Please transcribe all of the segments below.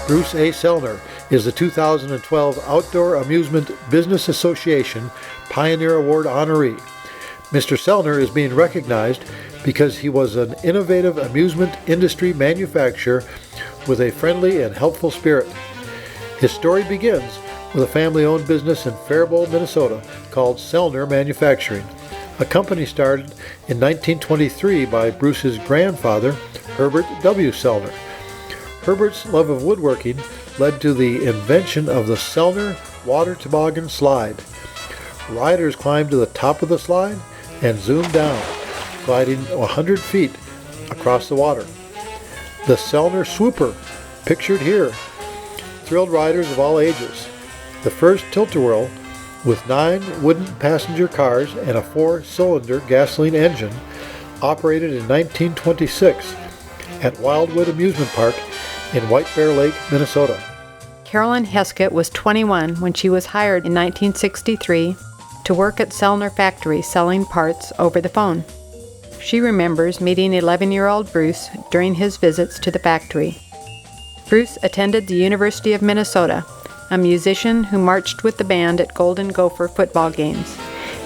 Bruce A. Sellner is the 2012 Outdoor Amusement Business Association Pioneer Award honoree. Mr. Sellner is being recognized because he was an innovative amusement industry manufacturer with a friendly and helpful spirit. His story begins with a family-owned business in Faribault, Minnesota called Sellner Manufacturing, a company started in 1923 by Bruce's grandfather, Herbert W. Sellner. Herbert's love of woodworking led to the invention of the Sellner water toboggan slide. Riders climbed to the top of the slide and zoomed down, gliding 100 feet across the water. The Sellner swooper, pictured here, thrilled riders of all ages. The first tilt-a-whirl, with 9 wooden passenger cars and a 4-cylinder gasoline engine, operated in 1926 at Wildwood Amusement Park in White Bear Lake, Minnesota. Carolyn Heskett was 21 when she was hired in 1963 to work at Sellner factory selling parts over the phone. She remembers meeting 11-year-old Bruce during his visits to the factory. Bruce attended the University of Minnesota, a musician who marched with the band at Golden Gopher football games.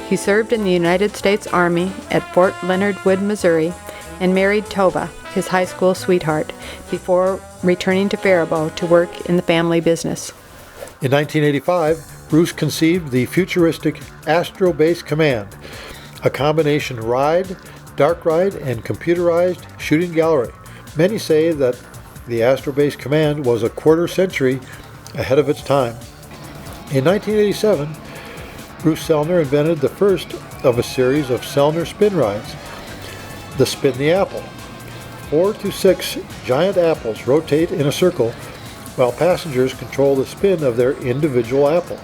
He served in the United States Army at Fort Leonard Wood, Missouri, and married Tova, his high school sweetheart, before returning to Faribault to work in the family business. In 1985, Bruce conceived the futuristic Astro Base Command, a combination ride, dark ride, and computerized shooting gallery. Many say that the Astro Base Command was a quarter century ahead of its time. In 1987, Bruce Sellner invented the first of a series of Sellner spin rides, the Spin the Apple. 4 to 6 giant apples rotate in a circle while passengers control the spin of their individual apple.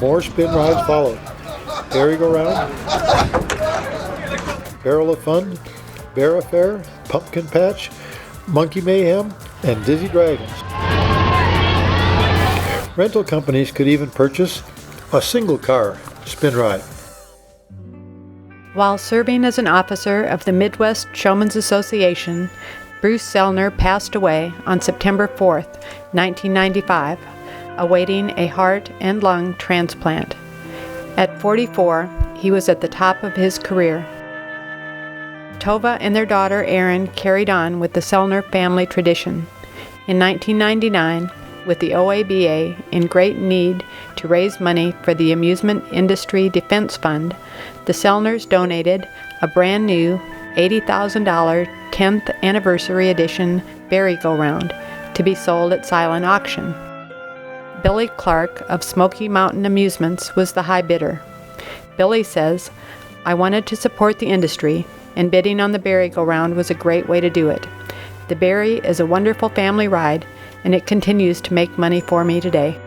More spin rides followed. Merry-go-round, Barrel of Fun, Bear Affair, Pumpkin Patch, Monkey Mayhem, and Dizzy Dragons. Rental companies could even purchase a single-car spin ride. While serving as an officer of the Midwest Showmen's Association, Bruce Sellner passed away on September 4, 1995, awaiting a heart and lung transplant. At 44, he was at the top of his career. Tova and their daughter Erin carried on with the Sellner family tradition. In 1999, with the OABA in great need to raise money for the Amusement Industry Defense Fund, the Sellners donated a brand new $80,000 10th anniversary edition merry-go-round to be sold at silent auction. Billy Clark of Smoky Mountain Amusements was the high bidder. Billy says, "I wanted to support the industry, and bidding on the merry-go-round was a great way to do it. The Berry is a wonderful family ride, and it continues to make money for me today."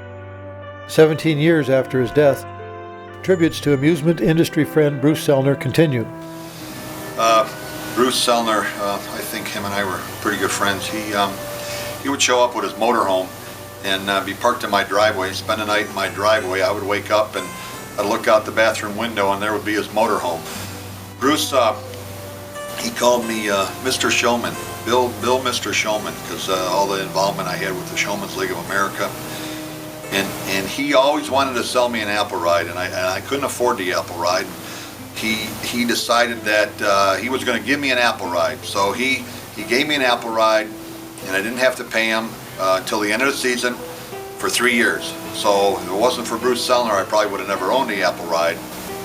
17 years after his death, tributes to amusement industry friend Bruce Sellner continue. Bruce Sellner, I think him and I were pretty good friends. He would show up with his motorhome and be parked in my driveway, spend the night in my driveway. I would wake up and I'd look out the bathroom window and there would be his motorhome. Bruce, he called me Mr. Showman, Bill Mr. Showman, because all the involvement I had with the Showman's League of America. And he always wanted to sell me an apple ride, and I couldn't afford the apple ride. He decided that he was going to give me an apple ride. So he gave me an apple ride, and I didn't have to pay him until the end of the season for 3 years. So if it wasn't for Bruce Sellner, I probably would have never owned the apple ride.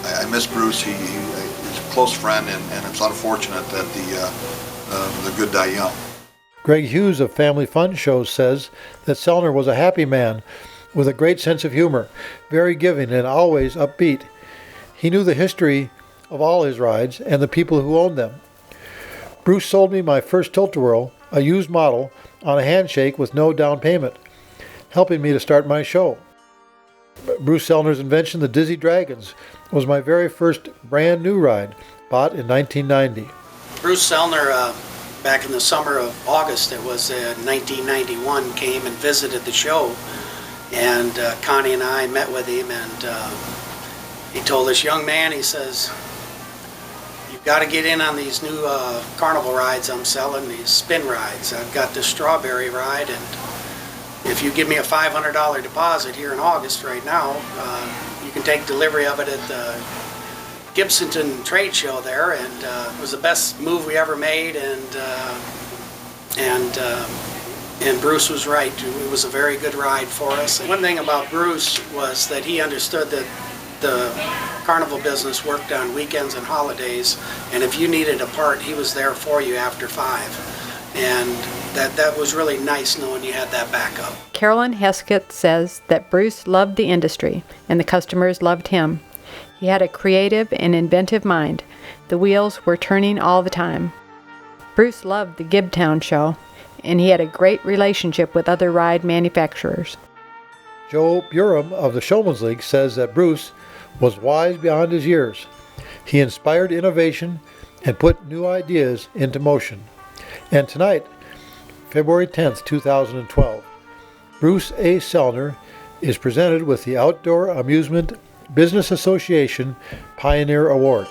I miss Bruce. He's a close friend, and it's unfortunate that the good die young. Greg Hughes of Family Fun Shows says that Sellner was a happy man with a great sense of humor, very giving and always upbeat. He knew the history of all his rides and the people who owned them. Bruce sold me my first tilt-a-whirl, a used model, on a handshake with no down payment, helping me to start my show. Bruce Sellner's invention, the Dizzy Dragons, was my very first brand new ride, bought in 1990. Bruce Sellner, back in the summer of August, it was 1991, came and visited the show. And Connie and I met with him, and he told this young man, he says, "You've got to get in on these new carnival rides I'm selling, these spin rides. I've got this strawberry ride, and if you give me a $500 deposit here in August right now, you can take delivery of it at the Gibsonton trade show there, and it was the best move we ever made, and Bruce was right. It was a very good ride for us. And one thing about Bruce was that he understood that the carnival business worked on weekends and holidays, and if you needed a part, he was there for you after 5. And that was really nice knowing you had that backup. Carolyn Heskett says that Bruce loved the industry and the customers loved him. He had a creative and inventive mind. The wheels were turning all the time. Bruce loved the Gibtown show, and he had a great relationship with other ride manufacturers. Joe Burum of the Showman's League says that Bruce was wise beyond his years. He inspired innovation and put new ideas into motion. And tonight, February 10th, 2012, Bruce A. Sellner is presented with the Outdoor Amusement Business Association Pioneer Award.